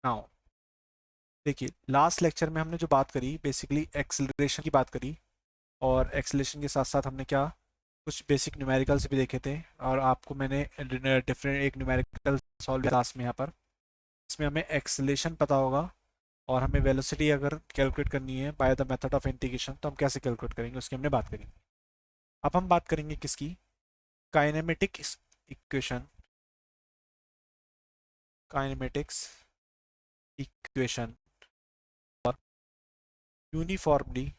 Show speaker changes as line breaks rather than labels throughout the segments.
Now देखिए, last lecture में हमने जो बात करी बेसिकली एक्सेलरेशन की बात करी, और एक्सेलरेशन के साथ साथ हमने क्या कुछ बेसिक न्यूमेरिकल्स भी देखे थे। और आपको मैंने डिफरेंट एक न्यूमेरिकल सॉल्व क्लास में यहाँ पर, इसमें हमें एक्सेलरेशन पता होगा और हमें वेलोसिटी अगर कैलकुलेट करनी है by the method of integration, तो हम कैसे कैलकुलेट करेंगे उसकी हमने बात करी। अब हम बात करेंगे किसकी, काइनेमेटिक इक्वेशन, काइनेमेटिक्स इक्वेशन और यूनिफॉर्मली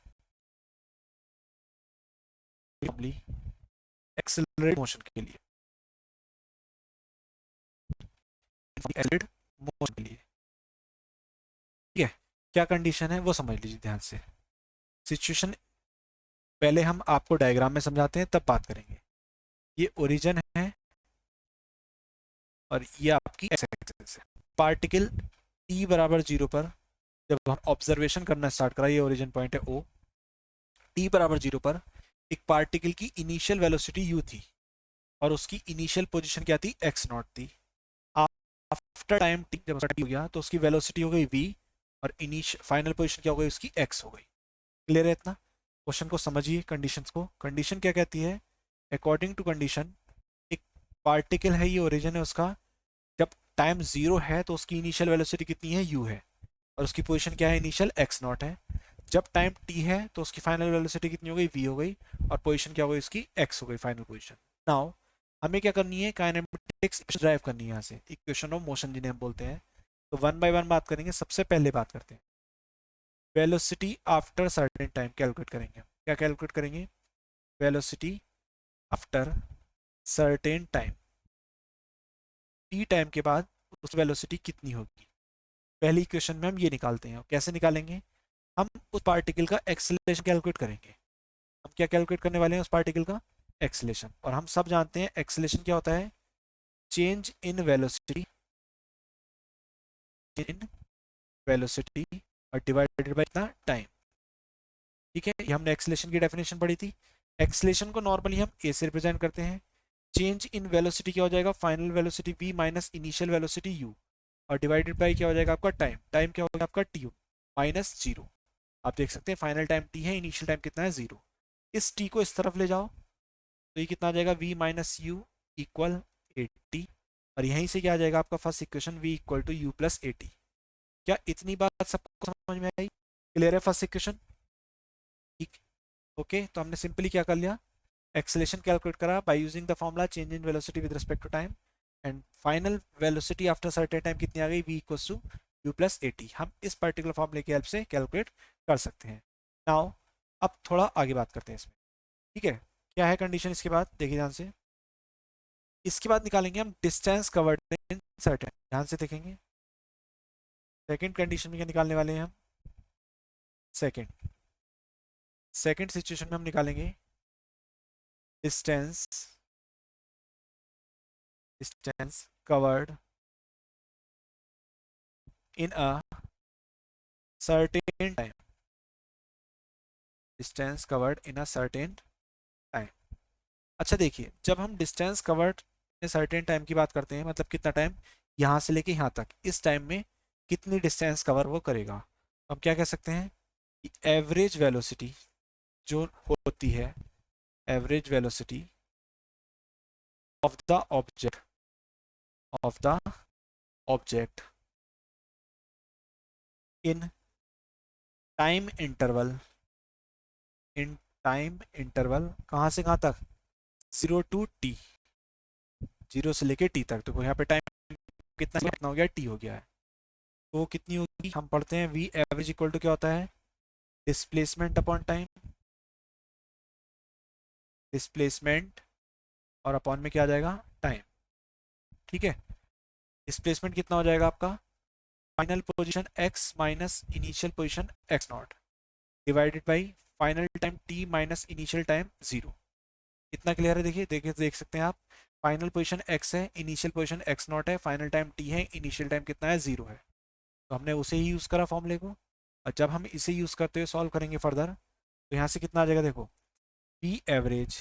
एक्सेलरेट मोशन के लिए, एक्सेलरेट मोशन के लिए। ठीक है, क्या कंडीशन है वो समझ लीजिए ध्यान से। सिचुएशन पहले हम आपको डायग्राम में समझाते हैं तब बात करेंगे। ये ओरिजिन है और ये आपकी एक्स एक्सिस है। पार्टिकल टी बराबर 0 पर जब हम ऑब्जर्वेशन करना स्टार्ट करा, ये ओरिजिन पॉइंट है ओ, टी बराबर 0 पर एक पार्टिकल की इनिशियल वेलोसिटी यू थी और उसकी इनिशियल पोजीशन क्या थी, एक्स नॉट थी। आफ्टर टाइम टी जब टी हो गया तो उसकी वेलोसिटी हो गई वी और इनिशियल फाइनल पोजीशन क्या हो गई, उसकी एक्स हो गई। क्लियर है इतना? क्वेश्चन को समझिए, कंडीशंस को। कंडीशन क्या कहती है, अकॉर्डिंग टू कंडीशन एक पार्टिकल है, ये ओरिजिन है उसका, जब टाइम 0 है तो उसकी इनिशियल वेलोसिटी कितनी है, u है, और उसकी पोजीशन क्या है, इनिशियल x नॉट है। जब टाइम t है तो उसकी फाइनल वेलोसिटी कितनी हो गई, v हो गई, और पोजीशन क्या हो गई उसकी, x हो गई, फाइनल पोजीशन। नाउ हमें क्या करनी है, काइनेमेटिक्स ड्राइव करनी है यहाँ से, इक्वेशन ऑफ मोशन जिन्हें हम बोलते हैं। तो वन बाय वन बात करेंगे। सबसे पहले बात करते हैं velocity after certain time calculate करेंगे। क्या कैलकुलेट करेंगे, velocity after certain time, T time के बाद उस वेलोसिटी कितनी होगी। पहली इक्वेशन में हम ये निकालते हैं। कैसे निकालेंगे, हम उस पार्टिकल का एक्सेलरेशन कैलकुलेट करेंगे। हम क्या कैलकुलेट करने वाले हैं, उस पार्टिकल का एक्सेलरेशन। और हम सब जानते हैं एक्सेलरेशन क्या होता है, change in velocity, in velocity और डिवाइडेड बाय इतना टाइम। ठीक है, ये हमने एक्सेलरेशन की डेफिनेशन पढ़ी थी। एक्सेलरेशन को नॉर्मली हम ए से रिप्रेजेंट करते हैं। चेंज इन वेलोसिटी क्या हो जाएगा, final velocity v minus initial velocity u, और डिवाइडेड बाय क्या हो जाएगा आपका टाइम। टाइम क्या हो जाएगा आपका टी माइनस 0। आप देख सकते हैं फाइनल टाइम t है, इनिशियल टाइम कितना है 0। इस t को इस तरफ ले जाओ तो ये कितना आ जाएगा, v माइनस यू इक्वल 80। और यहीं से क्या आ जाएगा आपका first equation, v equal to u plus 80। क्या इतनी बात सबको समझ में आई? क्लियर है फर्स्ट इक्वेशन? ठीक। ओके, तो हमने सिंपली क्या कर लिया, एक्सेलेरेशन कैलकुलेट करा by using the formula change in velocity with respect to time, and final velocity after certain time कितनी आ गई, v equals to u plus 80। हम इस पर्टिकुलर फॉर्मूले की हेल्प से कैलकुलेट कर सकते हैं। नाउ अब थोड़ा आगे बात करते हैं इसमें। ठीक है, क्या है कंडीशन इसके बाद, देखिए ध्यान से। इसके बाद निकालेंगे हम डिस्टेंस कवर्ड इन सर्टेन, ध्यान से देखेंगे। सेकंड कंडीशन में क्या निकालने वाले हैं हम, सेकंड सेकंड सिचुएशन में हम निकालेंगे distance, distance covered in a certain time, distance covered in a certain time. अच्छा देखिए, जब हम distance covered in certain time की बात करते हैं, मतलब कितना टाइम, यहाँ से लेके यहाँ तक, इस टाइम में कितनी डिस्टेंस कवर वो करेगा। हम क्या कह सकते हैं कि एवरेज वेलोसिटी जो होती है, average velocity of the object, of the object in time interval, in time interval कहाँ से कहाँ तक, 0 to t, 0 से लेके t तक। तो यहाँ पे टाइम कितना कितना हो गया, t हो गया है। तो वो कितनी होगी, हम पढ़ते हैं v एवरेज इक्वल टू क्या होता है, डिस्प्लेसमेंट अपॉन टाइम, डिस्प्लेसमेंट और अपॉन में क्या आ जाएगा, टाइम। ठीक है, डिस्प्लेसमेंट कितना हो जाएगा आपका, final position x minus initial position x not divided by final time t minus initial time 0। इतना क्लियर है? देखिए देखिए देख सकते हैं आप, फाइनल पोजीशन x है, इनिशियल पोजीशन x नॉट है, फाइनल टाइम t है, इनिशियल टाइम कितना है 0 है। तो हमने उसे ही यूज़ करा फॉर्मूले को, और जब हम इसे यूज़ करते हुए सॉल्व करेंगे फर्दर, तो यहाँ से कितना आ जाएगा, देखो p एवरेज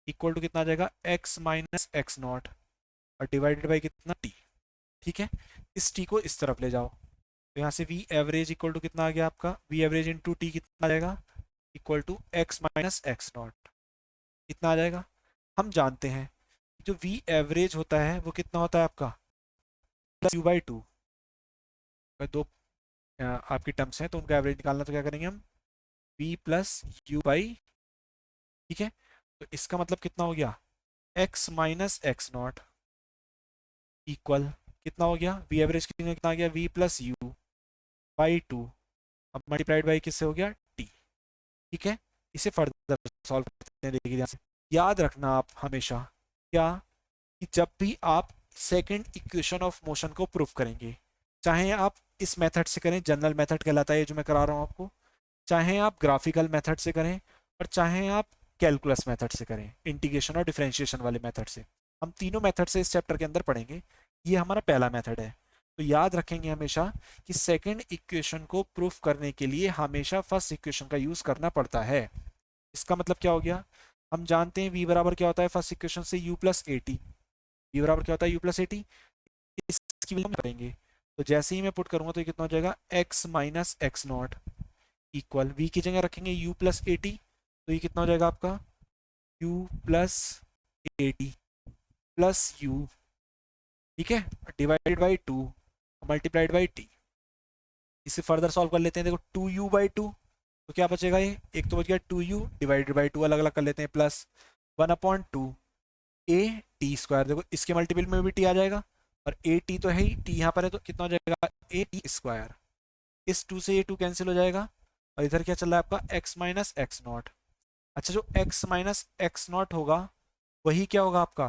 इक्वल टू कितना आ जाएगा, x माइनस एक्स नॉट और डिवाइडेड बाई कितना t। ठीक है, इस t को इस तरफ ले जाओ, तो यहाँ से वी एवरेज इक्वल टू कितना आ गया आपका, वी एवरेज इंटू टी कितना आ जाएगा, equal to x minus x naught, कितना आ जाएगा। हम जानते हैं जो वी एवरेज होता है वो कितना होता है आपका, प्लस यू बाई टू। दो आपकी टर्म्स हैं तो उनका एवरेज निकालना, तो क्या करेंगे हम, वी प्लस यू बाई, ठीक है। तो इसका मतलब कितना हो गया, x minus x not equal कितना हो गया, वी एवरेज कितना आ गया, v plus u by two, अब मल्टीप्लाइड बाई किससे हो गया, टी, ठीक है। इसे फर्दर सॉल्व करते हैं, देखिए ध्यान से। याद रखना आप हमेशा क्या, कि जब भी आप सेकंड इक्वेशन ऑफ मोशन को प्रूफ करेंगे, चाहे आप इस मेथड से करें, जनरल मेथड कहलाता है ये जो मैं करा रहा हूँ आपको, चाहे आप ग्राफिकल मेथड से करें, और चाहे आप कैलकुलस मेथड से करें, इंटीग्रेशन और डिफरेंशिएशन वाले मेथड से, हम तीनों मेथड से इस चैप्टर के अंदर पढ़ेंगे। ये हमारा पहला मेथड है। तो याद रखेंगे हमेशा कि सेकंड इक्वेशन को प्रूफ करने के लिए हमेशा फर्स्ट इक्वेशन का यूज करना पड़ता है। इसका मतलब क्या हो गया, हम जानते हैं v बराबर क्या होता है फर्स्ट इक्वेशन से, u plus a T, v बराबर क्या होता है u प्लस ए टी, इसकी वैल्यू हम करेंगे। तो जैसे ही मैं पुट करूंगा तो ये कितना हो जाएगा, x minus x not equal v की जगह रखेंगे u प्लस ए टी, तो ये कितना हो जाएगा आपका, u plus a T plus u, ठीक है, divided by two multiplied by T. इसे फर्दर सॉल्व कर लेते हैं, देखो टू यू बाई टू, तो क्या बचेगा, ये एक तो बच गया two u divided by two, अलग अलग कर लेते हैं, plus one upon two A T square, देखो इसके मल्टीपल में भी टी आ जाएगा, और ए टी तो है ही, टी यहाँ पर है तो कितना हो जाएगा, ए टी स्क्वायर, इस टू से ये टू कैंसिल हो जाएगा, और इधर क्या चल रहा है आपका एक्स माइनस एक्स नॉट। अच्छा, जो एक्स माइनस एक्स नॉट होगा वही क्या होगा आपका,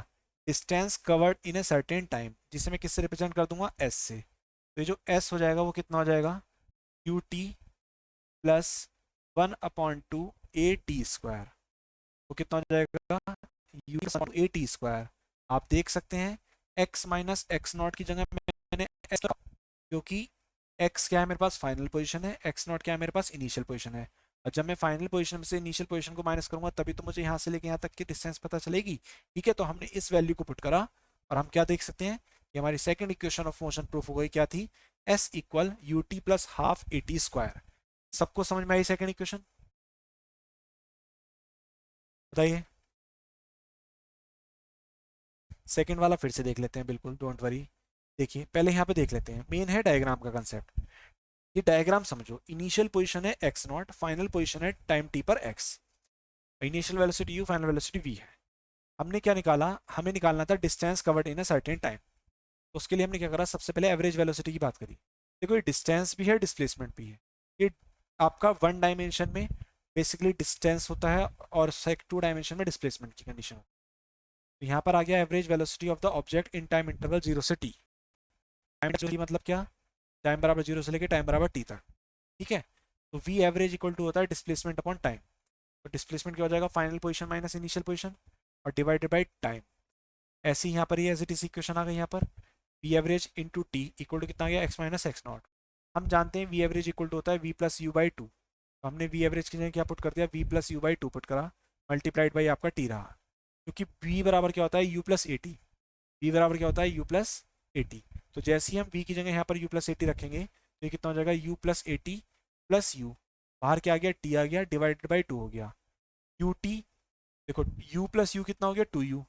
distance covered in a certain time, जिसे मैं किससे रिप्रेजेंट कर दूंगा, एस से। तो ये जो एस हो जाएगा वो कितना हो जाएगा, you T plus one upon two A T square, वो कितना हो जाएगा, यू ए टी स्क्वायर। आप देख सकते हैं x माइनस एक्स नॉट की जगह मैंने s, क्योंकि x क्या है मेरे पास, फाइनल पोजीशन है, x नॉट क्या है मेरे पास, इनिशियल पोजीशन है। और जब मैं फाइनल पोजीशन से इनिशियल पोजीशन को माइनस करूंगा तभी तो मुझे यहाँ से लेके यहाँ तक की डिस्टेंस पता चलेगी, ठीक है। तो हमने इस वैल्यू को पुट करा, और हम क्या देख सकते हैं कि हमारी second equation of motion proof हो गई, क्या थी, s equal you T plus half A T square. सबको समझ में आई सेकंड इक्वेशन, बताइए। सेकंड वाला फिर से देख लेते हैं, बिल्कुल डोंट वरी। देखिए पहले यहाँ पे देख लेते हैं, मेन है डायग्राम का कंसेप्ट। ये डायग्राम समझो, इनिशियल पोजीशन है एक्स नॉट, फाइनल पोजीशन है टाइम टी पर x, initial velocity u, final velocity v है। हमने क्या निकाला, हमें निकालना था distance covered in a certain time. तो उसके लिए हमने क्या करा, सबसे पहले एवरेज वेलोसिटी की बात करी। देखो ये डिस्टेंस भी है डिस्प्लेसमेंट भी है, ये आपका वन डायमेंशन में बेसिकली डिस्टेंस होता है, और टू डायमेंशन में डिस्प्लेसमेंट की कंडीशन। तो यहाँ पर आ गया average velocity of the object in time interval zero से टी। टाइम मतलब क्या, टाइम बराबर जीरो से लेकर टाइम बराबर टी तक, ठीक है। तो वी एवरेज इक्वल टू होता है डिस्प्लेसमेंट अपॉन टाइम। तो डिस्प्लेसमेंट क्या हो जाएगा, final position minus initial position, और डिवाइडेड बाई टाइम। ऐसे ही यहाँ पर ये एज इट इज इक्वेशन आ गई यहाँ पर, v average into t equal to कितना आ गया, एक्स माइनस एक्स नॉट। हम जानते हैं वी एवरेज इक्वल टू होता है v plus u by two, तो हमने वी एवरेज की जगह क्या पुट कर दिया, v plus u by two put करा, मल्टीप्लाइड बाई आपका टी रहा, क्योंकि वी बराबर क्या होता है, u plus a t, v बराबर क्या होता है, यू प्लस ए टी। तो जैसे ही हम वी की जगह यहाँ पर यू प्लस ए टी रखेंगे तो ये कितना हो जाएगा, you plus a T plus you, बाहर क्या आ गया, टी आ गया, डिवाइडेड बाई टू हो गया, यू टी, देखो u प्लस यू कितना हो गया, two u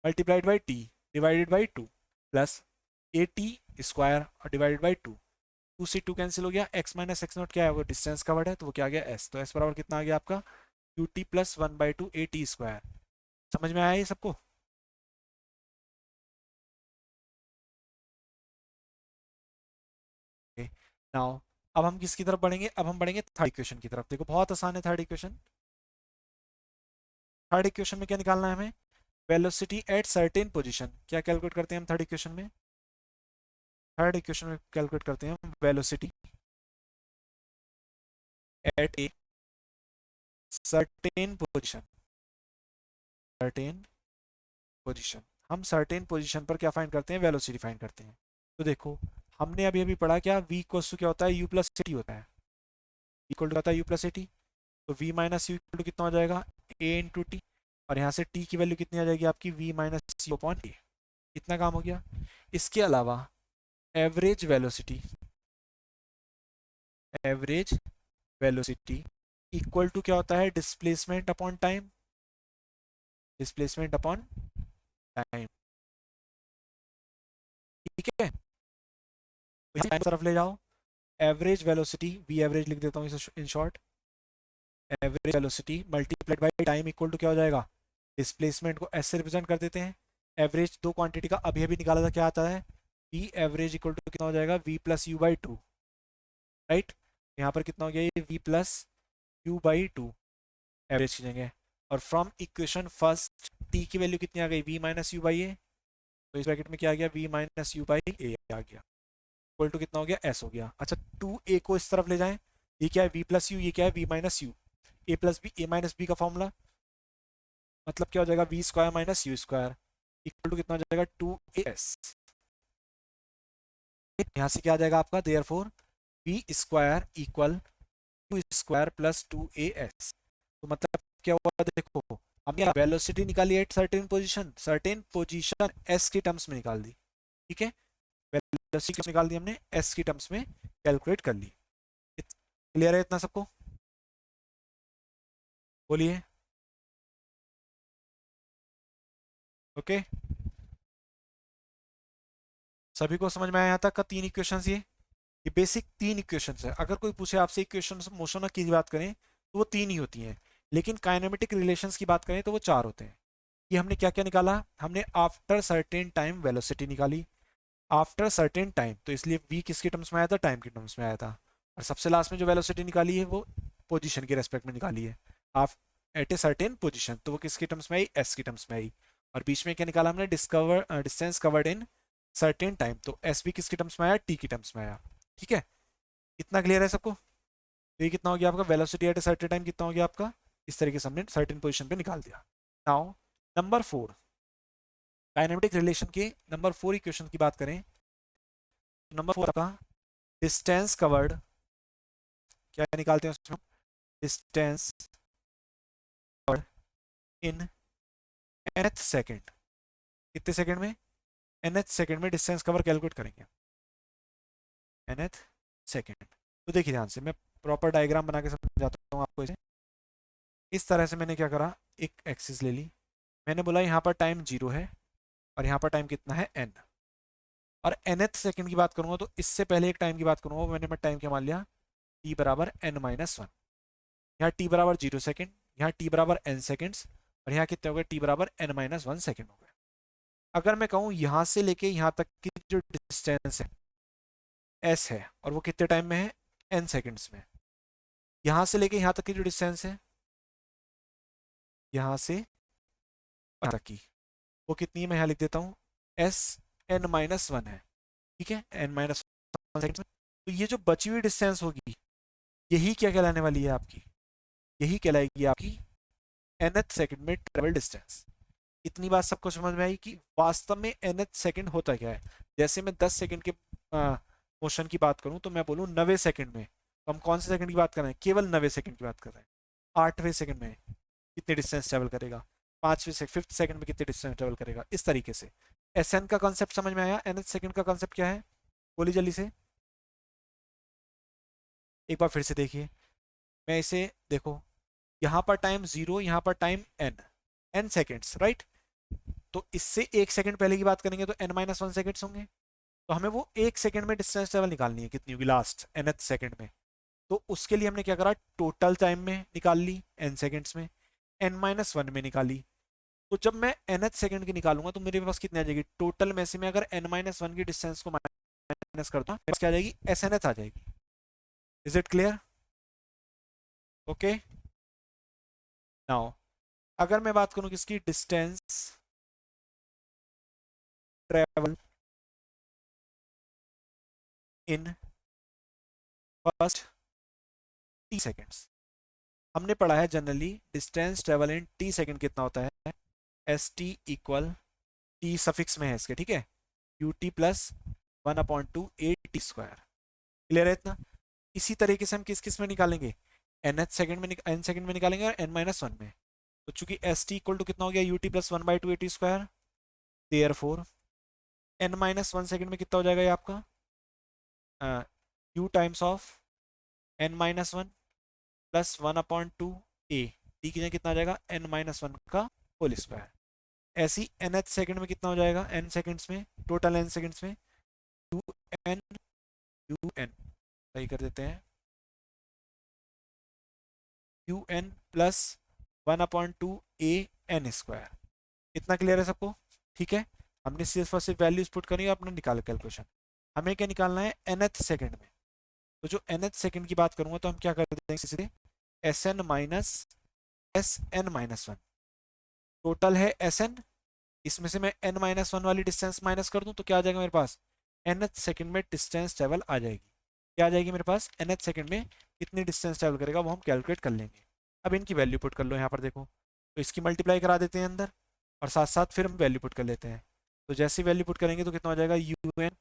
multiplied by t divided by two, plus a T square और डिवाइडेड बाई टू, टू से टू कैंसिल हो गया, x माइनस एक्स नॉट क्या है, वो डिस्टेंस कवर्ड है, तो वो क्या आ गया s, तो s बराबर कितना आ गया आपका, you T plus one by two A T square. समझ में आया ये सबको, नाउ अब हम किसकी तरफ बढ़ेंगे, अब हम बढ़ेंगे थर्ड इक्वेशन की तरफ। देखो बहुत आसान है थर्ड इक्वेशन। थर्ड इक्वेशन में क्या निकालना है हमें, वेलोसिटी एट सर्टेन पोजीशन। क्या कैलकुलेट करते हैं हम थर्ड इक्वेशन में, थर्ड इक्वेशन में कैलकुलेट करते हैं हम velocity at a certain position, certain position. हम सर्टेन पोजीशन पर क्या फाइंड करते हैं, वेलोसिटी फाइंड करते हैं। तो देखो हमने अभी अभी पढ़ा क्या, v इक्वल्स टू क्या होता है, u प्लस टी होता है, इक्वल टू होता है u प्लस टी। तो v minus u equal to कितना हो जाएगा, a इंटू टी, और यहाँ से t की वैल्यू कितनी आ जाएगी आपकी, v minus u upon a। इतना काम हो गया। इसके अलावा average velocity, average velocity equal to क्या होता है, displacement upon time, displacement upon time. ठीक है, टाइम तरफ ले जाओ, एवरेज वेलोसिटी वी एवरेज लिख देता हूँ इसे in short, average velocity multiplied by time equal to क्या हो जाएगा, डिस्प्लेसमेंट को ऐसे रिप्रेजेंट कर देते हैं। एवरेज दो क्वांटिटी का अभी अभी निकाला था, क्या आता है, वी एवरेज इक्वल टू कितना हो जाएगा, v plus u by two, right. यहाँ पर कितना हो गया, ये v plus u by two average की जगह। और फ्रॉम इक्वेशन फर्स्ट टी की वैल्यू कितनी आ गई, v minus u by a, तो इस ब्रैकेट में क्या आ गया, v minus u by a आ गया, इक्वल टू कितना हो गया, एस हो गया। अच्छा, टू ए को इस तरफ ले जाएं, ये क्या है, वी प्लस यू, ये क्या है, v minus u, a plus b, a minus b का फॉर्मूला, मतलब क्या हो जाएगा, v square minus u square equal to कितना हो जाएगा, टू ए एस। यहाँ से क्या आ जाएगा आपका, therefore v square equal to square plus two a s. तो मतलब क्या हुआ, देखो हमने वेलोसिटी निकाली at certain position, certain position s की टर्म्स में निकाल दी, ठीक है, वेलोसिटी निकाल दी हमने, एस की टर्म्स में कैलकुलेट कर ली। क्लियर है इतना सबको, बोलिए। ओके, सभी को समझ में आया यहाँ तक का, तीन इक्वेशंस ये बेसिक तीन इक्वेशंस है। अगर कोई पूछे आपसे इक्वेशन मोशन की बात करें तो वो तीन ही होती हैं, लेकिन काइनेमेटिक रिलेशंस की बात करें तो वो चार होते हैं। ये हमने क्या क्या निकाला, हमने आफ्टर सर्टेन टाइम वेलोसिटी निकाली, आफ्टर सर्टेन टाइम, तो इसलिए v किसके टर्म्स में आया था, टाइम के टर्म्स में आया था। और सबसे लास्ट में जो वेलोसिटी निकाली है वो पोजीशन के रेस्पेक्ट में निकाली है, आप एट ए सर्टेन पोजीशन, तो वो किसके टर्म्स में आई, s के टर्म्स में आई। और बीच में क्या निकाला हमने, distance covered in certain time, तो s भी किसके टर्म्स में आया, t के टर्म्स में आया। ठीक है, इतना क्लियर है सबको। तो ये कितना हो गया आपका, velocity at a certain time कितना हो गया आपका, इस तरीके से हमने सर्टेन पोजीशन पे निकाल दिया। नाउ नंबर 4, काइनेमेटिक रिलेशन के नंबर 4 इक्वेशन की बात करें, नंबर 4 का डिस्टेंस कवर्ड, क्या निकालते हैं उसमें, डिस्टेंस कवर्ड इन nth सेकंड, कितने सेकंड में, nth सेकंड में डिस्टेंस कवर कैलकुलेट करेंगे, nth सेकंड। तो देखिए ध्यान से, मैं प्रॉपर डायग्राम बना के समझाता हूँ आपको इसे। इस तरह से मैंने क्या करा, एक एक्सिस ले ली, मैंने बोला यहाँ पर टाइम 0 है और यहाँ पर टाइम कितना है, n। और nth सेकंड की बात करूंगा तो इससे पहले एक टाइम की बात करूंगा, मैंने टाइम क्या मान लिया, t बराबर n-1। यहाँ t बराबर 0 सेकंड, यहाँ t बराबर n सेकंड्स, और यहाँ कितने हो गए, t बराबर n-1 सेकंड हो गए। अगर मैं कहूँ यहाँ से लेके यहाँ तक की जो डिस्टेंस है s है, और वो कितने टाइम में है, n सेकंड्स में। यहाँ से लेके यहाँ तक की जो डिस्टेंस है, यहाँ से यहाँ तक की, वो कितनी है, मैं यहाँ लिख देता हूँ, s n-1 है, ठीक है, n-1 सेकंड में। तो ये जो बची हुई डिस्टेंस होगी, यही क्या कहलाने वाली है आपकी, यही कहलाएगी आपकी nth सेकंड में ट्रेवल डिस्टेंस। इतनी बात सबको समझ में आई कि वास्तव में nth सेकंड होता क्या है। जैसे मैं 10 सेकंड के मोशन की बात करूं तो मैं बोलूं 90 सेकंड में, तो हम कौन से सेकंड की बात कर रहे हैं, केवल 90 सेकंड की बात कर रहे हैं। 8वें सेकंड में कितने डिस्टेंस ट्रेवल करेगा, 5th सेकंड में कितने डिस्टेंस ट्रेवल करेगा, इस तरीके से। एस का कॉन्सेप्ट समझ में आया, nth सेकंड का कॉन्सेप्ट क्या है, बोलिए जल्दी से, एक बार फिर से देखिए। मैं इसे देखो, यहाँ पर टाइम 0, यहाँ पर टाइम n सेकेंड्स, राइट। तो इससे एक सेकंड पहले की बात करेंगे तो n-1 सेकेंड्स होंगे। तो हमें वो एक सेकंड में डिस्टेंस ट्रेवल निकालनी है, कितनी होगी लास्ट nth सेकंड में। तो उसके लिए हमने क्या करा, टोटल टाइम में निकाल ली n सेकेंड्स में, n-1 में निकाली। तो जब मैं nth सेकंड की निकालूंगा तो मेरे पास कितनी आ जाएगी, टोटल में से मैं अगर n-1 की डिस्टेंस को माइनस करता हूँ, क्या आ जाएगी, snth आ जाएगी। Is it clear, okay. Now अगर मैं बात करूं किसकी, distance travel in first T seconds. हमने पढ़ा है जनरली डिस्टेंस ट्रेवल इन टी सेकेंड कितना होता है, S T equal, T suffix में है इसके, ठीक है, you T plus 1/2 A T square. Clear है इतना। इसी तरीके से हम किस किस में निकालेंगे, nth सेकंड में n सेकंड में निकालेंगे और n-1 में। तो चूंकि एस टी इक्वल टू कितना हो गया, u T plus 1/2 A T square, therefore n-1 second में कितना हो जाएगा ये आपका, u times of n minus one plus 1/2 a, T की जगह कितना आ जाएगा n माइनस वन का होल स्क्वायर। ऐसी nth सेकंड में कितना हो जाएगा, n सेकंड्स में, टोटल n सेकंड्स में 2n un, सही कर देते हैं, un plus 1/2 a n square. इतना क्लियर है सबको? ठीक है, हमने सिर्फ और सिर्फ वैल्यूज पुट करनी है, अपना निकाल कैलकुलेशन। हमें क्या निकालना है, nth सेकंड में। तो जो nth सेकंड की बात करूंगा तो हम क्या कर देंगे, सीधे sn minus sn minus one, total है sn, इसमें से मैं n माइनस वन वाली डिस्टेंस माइनस कर दूं तो क्या आ जाएगा मेरे पास, nth सेकंड में डिस्टेंस ट्रेवल आ जाएगी। क्या आ जाएगी मेरे पास, nth सेकंड में कितनी डिस्टेंस ट्रेवल करेगा वो हम कैलकुलेट कर लेंगे। अब इनकी वैल्यू पुट कर लो यहाँ पर, देखो तो इसकी मल्टीप्लाई करा देते हैं अंदर, और साथ साथ फिर हम वैल्यू पुट कर लेते हैं। तो जैसी वैल्यू पुट करेंगे तो कितना हो जाएगा, un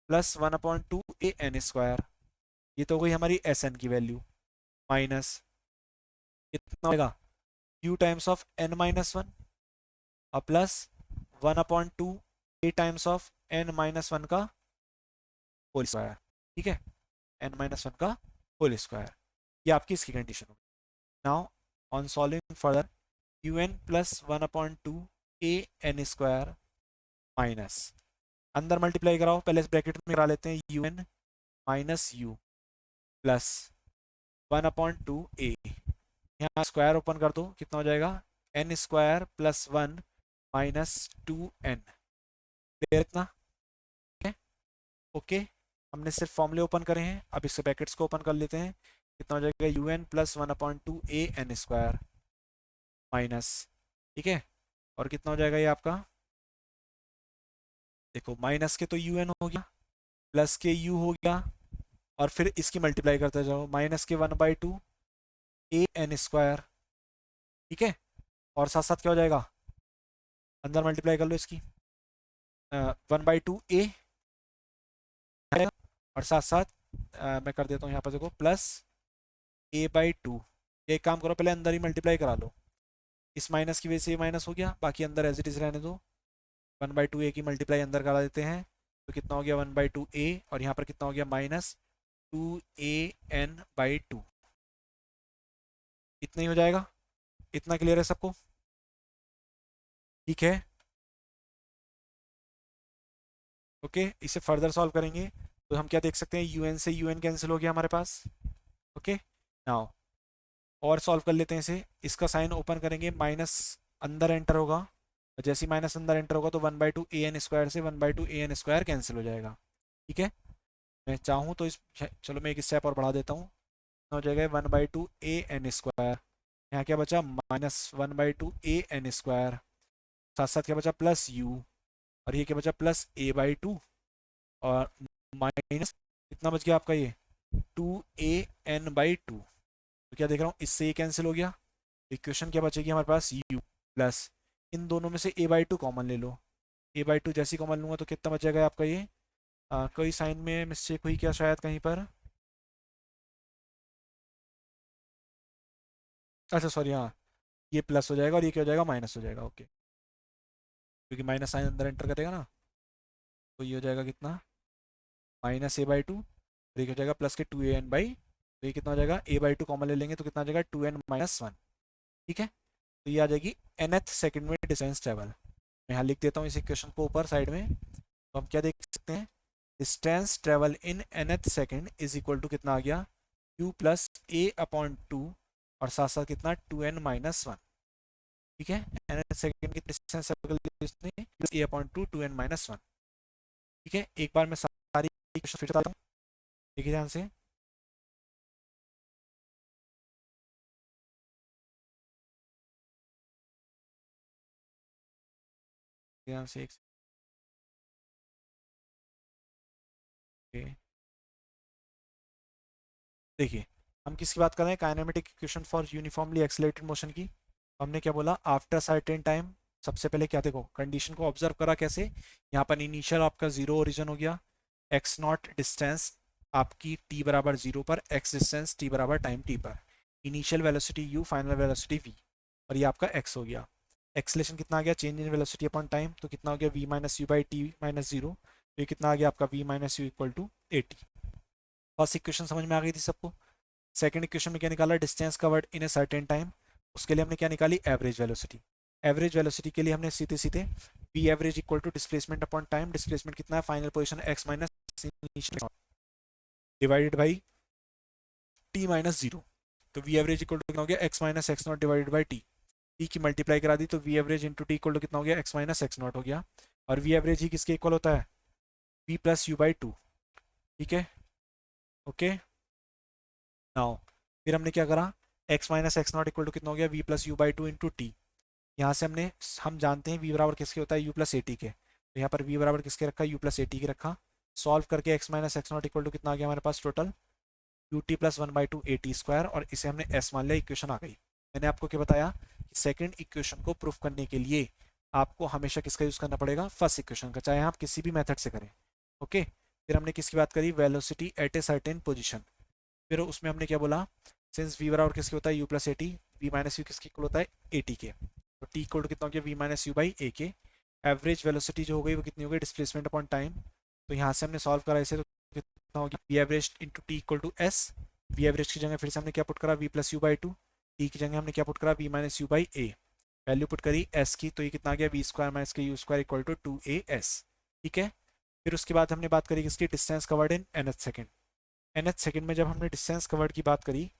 plus 1/2 a n square, ये तो हो गई हमारी sn की वैल्यू, माइनस कितना होगा, u times of n minus one और plus 1/2 a times of n minus one का होल स्क्वायर। ठीक है, n माइनस वन का होल स्क्वायर, ये आपकी इसकी कंडीशन होगी। Now on solving further, un plus 1/2 a n square minus, अंदर मल्टीप्लाई कराओ, पहले इस ब्रैकेट में करा लेते हैं, un minus u plus 1/2 a, यहाँ स्क्वायर ओपन कर दो, कितना हो जाएगा, n square plus 1 minus 2n, clear इतना? ओके, हमने सिर्फ फॉर्मूले ओपन करे हैं, अब इससे ब्रैकेट्स को ओपन कर लेते हैं, कितना हो जाएगा, un plus 1/2 a n square minus, ठीक है, और कितना हो जाएगा ये आपका, देखो माइनस के तो un हो गया, प्लस के u हो गया, और फिर इसकी मल्टीप्लाई करते जाओ, माइनस के 1/2 a n स्क्वायर, ठीक है, और साथ साथ क्या हो जाएगा, अंदर मल्टीप्लाई कर लो इसकी, 1/2 a, और साथ साथ मैं कर देता हूँ यहाँ पर, देखो प्लस a/2, एक काम करो पहले अंदर ही मल्टीप्लाई करा लो, इस माइनस की वजह से ये माइनस हो गया, बाकी अंदर एज इट इज रहने दो, 1/2 a की मल्टीप्लाई अंदर करा देते हैं, तो कितना हो गया 1/2 a, और यहाँ पर कितना हो गया माइनस 2an/2, इतना ही हो जाएगा। इतना क्लियर है सबको? ठीक है, ओके, इसे फर्दर सॉल्व करेंगे तो हम क्या देख सकते हैं, un से un कैंसिल हो गया हमारे पास, ओके। नाउ और सॉल्व कर लेते हैं इसे, इसका साइन ओपन करेंगे, माइनस अंदर एंटर होगा, और जैसे ही माइनस अंदर एंटर होगा तो 1/2 a n स्क्वायर से 1/2 a n स्क्वायर कैंसिल हो जाएगा। ठीक है, मैं चाहूँ तो इस, चलो मैं एक स्टेप और बढ़ा देता हूँ, हो जाएगा 1/2 a n स्क्वायर, यहाँ क्या बचा, माइनस 1/2 a n स्क्वायर, साथ साथ क्या बचा, प्लस u, और ये क्या बचा, प्लस a/2, और माइनस कितना बच गया आपका, ये 2an/2, तो क्या देख रहा हूँ, इससे ये कैंसिल हो गया, इक्वेशन क्या बचेगी हमारे पास, u प्लस, इन दोनों में से a/2 कॉमन ले लो, a/2 जैसी कॉमन लूंगा तो कितना बचेगा आपका ये, कोई साइन में मिस्टेक हुई क्या शायद कहीं पर, अच्छा सॉरी, हाँ ये प्लस हो जाएगा और ये क्या हो जाएगा, माइनस हो जाएगा, ओके, क्योंकि माइनस साइन अंदर एंटर करेगा ना, तो ये हो जाएगा कितना, माइनस a/2, और ये हो जाएगा प्लस के 2an/, तो ये कितना हो जाएगा, a/2 कॉमन ले लेंगे तो कितना हो जाएगा 2n-1, ठीक है, तो ये आ जाएगी nth सेकंड में डिस्टेंस ट्रेवल। मैं यहाँ लिख देता हूँ इस इक्वेशन को ऊपर साइड में, तो हम क्या देख सकते हैं, distance travel in nth second is equal to कितना आ गया, u प्लस a/2, और साथ साथ कितना 2n-1, ठीक है, nth सेकंड की डिस्टेंस a/2 2n-1, ठीक है। एक बार मैं सारी इक्वेशन फिर बताता हूँ, देखिए ध्यान से, ध्यान से एक सेकंड। देखिए हम किसकी बात कर रहे हैं, kinematic equation for uniformly accelerated motion की। हमने क्या बोला, आफ्टर सर्टेन टाइम, सबसे पहले क्या, देखो कंडीशन को ऑब्जर्व करा कैसे, यहाँ पर इनिशियल आपका जीरो ओरिजिन हो गया, एक्स नॉट डिस्टेंस आपकी t बराबर जीरो पर, x डिस्टेंस t बराबर टाइम t पर, initial velocity u, final velocity v, और ये आपका x हो गया। एक्सलेशन कितना आ गया, change in velocity upon time, तो कितना हो गया v minus u by t minus zero, तो ये कितना आ गया आपका v minus u equal to 80। First equation समझ में आ गई थी सबको? सेकंड इक्वेशन में क्या निकाला, distance covered in a certain time, उसके लिए हमने क्या निकाली, एवरेज वेलोसिटी। एवरेज वेलोसिटी के लिए हमने सीधे सीधे v average equal to displacement upon time, displacement कितना है, final position x minus divided by t minus zero. तो वी एवरेज इक्वल टू कितना हो गया, x minus x not divided by t. T की मल्टीप्लाई करा दी तो v average into t equal to कितना हो गया, एक्स माइनस एक्स नॉट हो गया। और वी एवरेज ही किसके इक्वल होता है, v plus u by two. ठीक है, ओके। नाउ फिर हमने क्या करा, x minus x not equal to कितना हो गया, v plus u by two into t. यहाँ से हम जानते हैं वी बराबर किसके होता है, यू प्लस ए टी के। तो यहाँ पर वी बराबर किसके रखा, यू प्लस ए टी के रखा। सॉल्व करके X minus x not equal to कितना आ गया हमारे पास, total U T plus one by two A T square, और इसे हमने एस मान लिया, इक्वेशन आ गई। मैंने आपको क्या बताया कि सेकेंड इक्वेशन को प्रूफ करने के लिए आपको हमेशा किसका यूज करना पड़ेगा, फर्स्ट इक्वेशन का, चाहे आप किसी भी मेथड से करें। ओके, फिर हमने किसकी बात करी, velocity at a certain position. फिर उसमें हमने क्या बोला, सिंस वी बराबर किसके होता है, u plus a t, v minus u किसके इक्वल होता है, ए टी के। तो टी इक्वल टू कितना हो गया, वी माइनस यू बाई ए के। एवरेज वेलोसिटी जो हो गई वो कितनी हो गई, डिस्प्लेसमेंट अपॉन टाइम। तो यहाँ से हमने सॉल्व करा इसे, तो कितना हो गया, v average into t equal to s. V average की जगह फिर से हमने क्या पुट करा, v plus u by two. T की जगह हमने क्या पुट करा, v minus u by a. Value put करी एस की, तो ये कितना आ गया, वी स्क्वायर माइनस के u square equal to two a s. ठीक है, फिर उसके बाद हमने बात करी किसकी, डिस्टेंस कवर्ड इन nth सेकेंड। nth सेकेंड में जब हमने डिस्टेंस कवर्ड की बात करी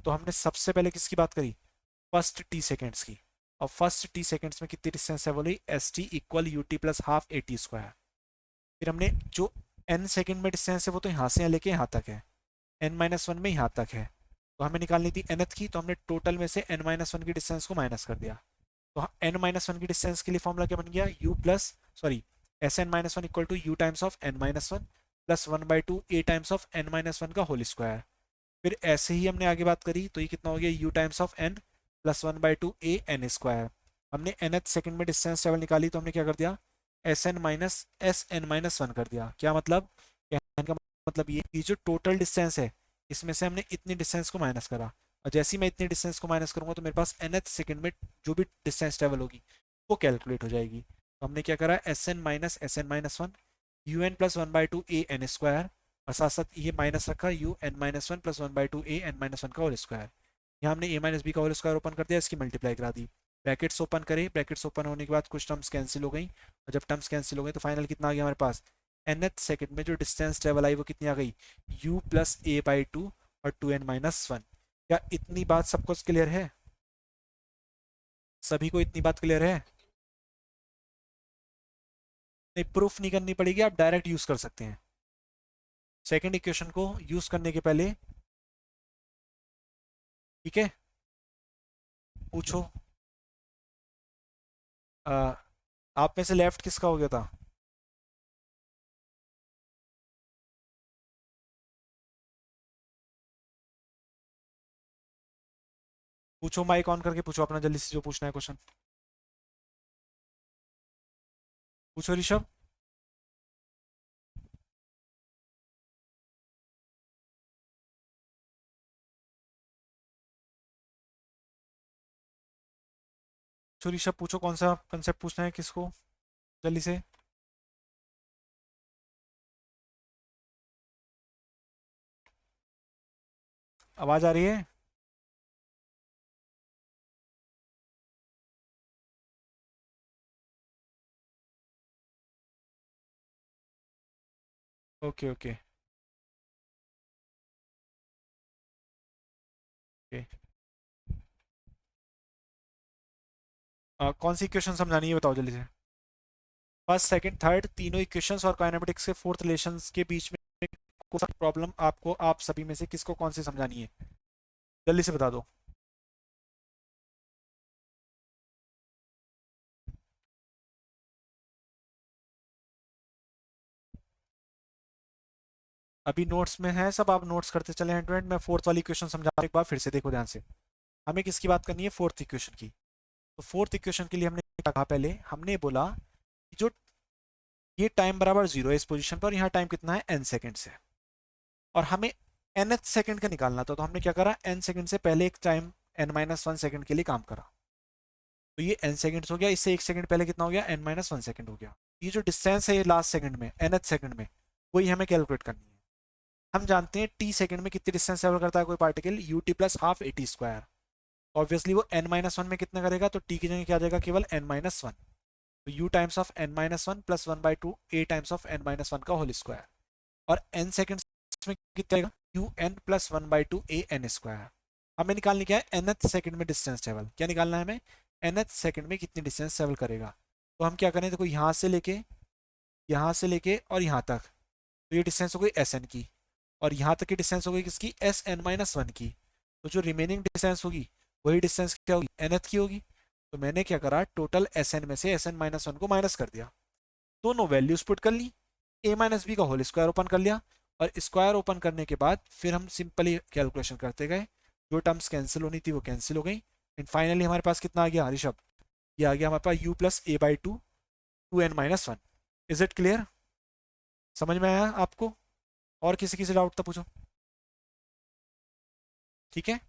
तो हमने सबसे पहले किसकी बात करी, फर्स्ट टी सेकेंड्स की। और फर्स्ट टी सेकेंड्स में कितनी डिस्टेंस है, बोली S T equal you T plus half A T square. फिर हमने जो एन सेकेंड में डिस्टेंस है वो तो यहाँ से लेके यहाँ तक है, एन माइनस वन में यहाँ तक है, तो हमें निकालनी थी nth की। तो हमने टोटल में से एन माइनस वन की डिस्टेंस को माइनस कर दिया। तो एन माइनस वन की डिस्टेंस के लिए फॉर्मूला क्या बन गया, u plus sorry s n minus one equal to u times of n minus one plus one by two a times of n minus one का होल स्क्वायर। फिर ऐसे ही हमने आगे बात करी, तो ये कितना हो गया, u times of n plus one by two a n square. हमने nth सेकंड में डिस्टेंस ट्रेवल निकाली, तो हमने क्या कर दिया, s n minus s n minus one कर दिया। क्या मतलब, कहने का मतलब ये जो टोटल डिस्टेंस है इसमें से हमने इतनी डिस्टेंस को माइनस करा, और जैसे ही मैं इतनी डिस्टेंस को माइनस करूंगा तो मेरे पास nth सेकंड में जो भी डिस्टेंस ट्रेवल होगी वो कैलकुलेट हो जाएगी। तो हमने क्या करा, s n minus one u n plus one by two a n square, और साथ साथ ये माइनस रखा u n minus one plus one by two a n minus one का होल स्क्वायर। यहाँ हमने ए माइनस बी का whole square open कर दिया, इसकी मल्टीप्लाई करा दी। ब्रैकेट्स ओपन करे, ब्रैकेट्स ओपन होने के बाद कुछ टर्म्स कैंसिल हो गई, और जब टर्म्स कैंसिल हो गई तो फाइनल कितना आ गया हमारे पास, nth सेकंड में जो डिस्टेंस ट्रेवल आई वो कितनी आ गई, u plus a by to और टू एन माइनस वन। क्या इतनी बात सबको क्लियर है, सभी को इतनी बात क्लियर है? नहीं, प्रूफ नहीं करनी पड़ेगी, आप डायरेक्ट यूज कर सकते हैं। सेकंड इक्वेशन को यूज करने के पहले, ठीक है, पूछो। आ, आप में से लेफ्ट किसका हो गया था, पूछो, माइक ऑन करके पूछो अपना जल्दी से जो पूछना है क्वेश्चन, पूछो ऋषभ। पूछो ऋषभ, पूछो कौन सा कंसेप्ट पूछना है किसको, जल्दी से। आवाज आ रही है? Okay okay okay. कौन सी इक्वेशन समझानी है बताओ जल्दी से। फर्स्ट सेकंड थर्ड तीनों इक्वेशंस और काइनेमेटिक्स के फोर्थ रिलेशंस के बीच में कौन सा प्रॉब्लम आपको, आप सभी में से किसको कौन सी समझानी है, जल्दी से बता दो। अभी नोट्स में है सब, आप नोट्स करते चले हैंड टू हैंड। मैं फोर्थ वाली इक्वेशन समझा रहा हूं, एक बार फिर से देखो ध्यान से। हमें किसकी बात करनी है, फोर्थ इक्वेशन की। तो फोर्थ इक्वेशन के लिए हमने क्या कहा, पहले हमने बोला कि जो ये टाइम बराबर जीरो है इस पोजीशन पर, और यहाँ टाइम कितना है, n सेकेंड्स है, और हमें nth सेकंड का निकालना था। तो हमने क्या करा, n सेकंड से पहले एक time n minus one second के लिए काम करा, तो ये n सेकंड्स हो गया। इससे एक सेकंड पहले कितना हो गया, n माइनस वन सेकंड हो गया। ये जो डिस्टेंस है ये लास्ट सेकंड में nth सेकंड में, वही हमें कैलकुलेट करनी है। हम जानते हैं टी सेकंड में कितनी डिस्टेंस ट्रेवल करता है कोई particle, you T plus half A T square. Obviously वो n माइनस वन में कितना करेगा, तो t की जगह क्या आ जाएगा, केवल n माइनस वन। तो u times of n minus one plus one by to a times of n minus one का होल स्क्वायर। और n सेकेंड्स में कितना आएगा, u n plus one by to a n square. हमें निकालने क्या है, nth सेकंड में डिस्टेंस ट्रेवल। क्या निकालना है हमें, nth सेकंड में कितनी डिस्टेंस ट्रेवल करेगा। तो हम क्या करें, देखो यहाँ से लेके और यहाँ तक, तो ये डिस्टेंस हो गई एस एन की, और यहाँ तक की डिस्टेंस हो गई किसकी, एस एन माइनस वन की। तो जो रिमेनिंग डिस्टेंस होगी वही डिस्टेंस क्या होगी, एन एथ की होगी। तो मैंने क्या करा, टोटल एस एन में से एस एन माइनस वन को माइनस कर दिया, दोनों वैल्यूज पुट कर ली, ए माइनस बी का होल स्क्वायर ओपन कर लिया, और स्क्वायर ओपन करने के बाद फिर हम सिंपली कैलकुलेशन करते गए, जो टर्म्स कैंसिल होनी थी वो कैंसिल हो गई, एंड फाइनली हमारे पास कितना आ गया ऋषभ, ये आ गया हमारे पास u plus a by two, two n minus one. Is it clear, समझ में आया आपको, और किसी किसी डाउट था पूछो। ठीक है।